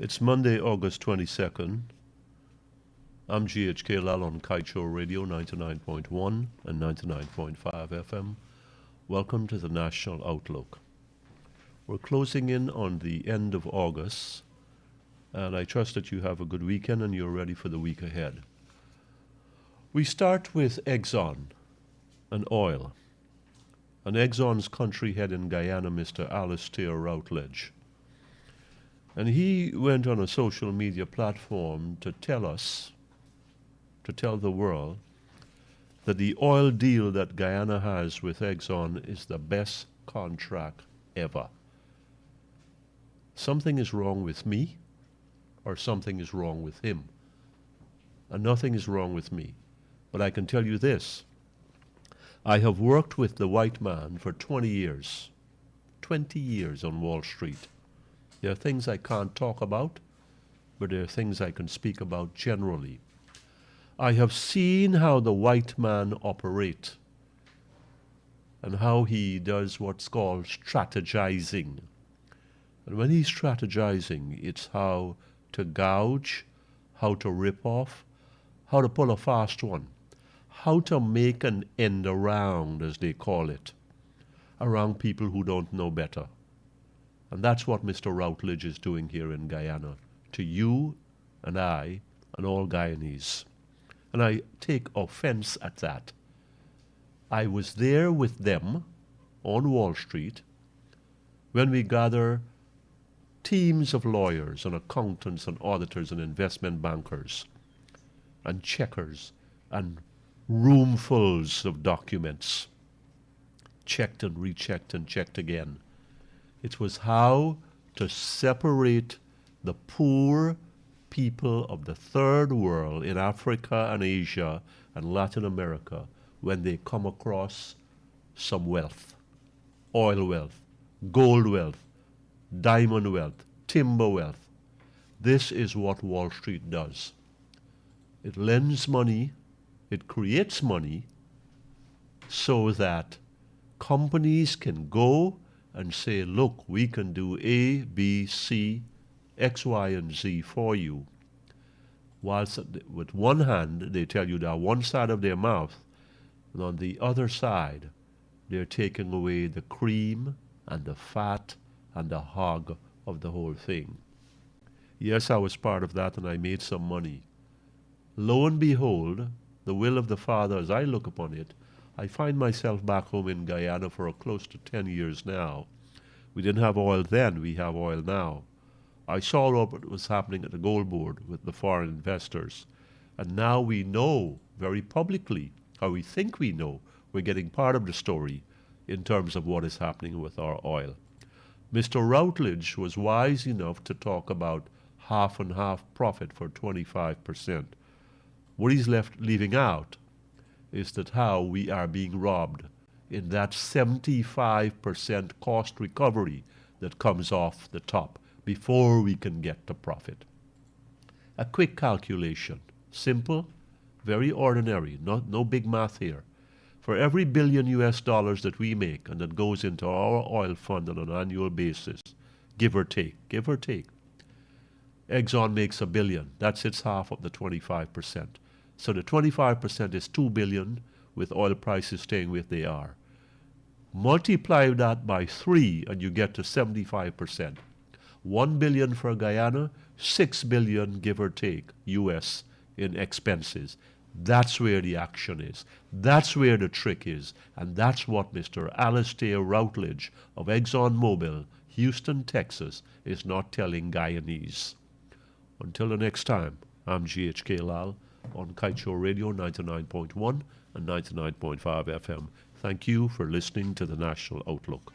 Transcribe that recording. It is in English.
It's Monday, August 22nd. I'm GHK Lall on Kaieteur Radio 99.1 and 99.5 FM. Welcome to the National Outlook. We're closing in on the end of August, and I trust that you have a good weekend and you're ready for the week ahead. We start with Exxon and oil. And Exxon's country head in Guyana, Mr. Alastair Routledge. And he went on a social media platform to tell the world, that the oil deal that Guyana has with Exxon is the best contract ever. Something is wrong with me, or something is wrong with him. And nothing is wrong with me. But I can tell you this. I have worked with the white man for 20 years. 20 years on Wall Street. There are things I can't talk about, but there are things I can speak about generally. I have seen how the white man operate and how he does what's called strategizing. And when he's strategizing, it's how to gouge, how to rip off, how to pull a fast one, how to make an end around, as they call it, around people who don't know better. And that's what Mr. Routledge is doing here in Guyana, to you and I and all Guyanese. And I take offense at that. I was there with them on Wall Street when we gather teams of lawyers and accountants and auditors and investment bankers and checkers and roomfuls of documents, checked and rechecked and checked again. It was how to separate the poor people of the third world in Africa and Asia and Latin America when they come across some wealth, oil wealth, gold wealth, diamond wealth, timber wealth. This is what Wall Street does. It lends money, it creates money so that companies can go and say, look, we can do A, B, C, X, Y, and Z for you. Whilst with one hand, they tell you they're one side of their mouth, and on the other side, they're taking away the cream and the fat and the hog of the whole thing. Yes, I was part of that, and I made some money. Lo and behold, the will of the Father, as I look upon it, I find myself back home in Guyana for close to 10 years now. We didn't have oil then, we have oil now. I saw what was happening at the gold board with the foreign investors. And now we know very publicly, or we think we know, we're getting part of the story in terms of what is happening with our oil. Mr. Routledge was wise enough to talk about half and half profit for 25%. What he's leaving out is that how we are being robbed in that 75% cost recovery that comes off the top before we can get to profit. A quick calculation, simple, very ordinary, no big math here. For every $1 billion that we make and that goes into our oil fund on an annual basis, give or take, Exxon makes $1 billion. That's its half of the 25%. So the 25% is $2 billion with oil prices staying where they are. Multiply that by 3 and you get to 75%. $1 billion for Guyana, $6 billion, give or take, US in expenses. That's where the action is. That's where the trick is. And that's what Mr. Alastair Routledge of ExxonMobil, Houston, Texas, is not telling Guyanese. Until the next time, I'm GHK Lall on Kaieteur Radio 99.1 and 99.5 FM. Thank you for listening to the National Outlook.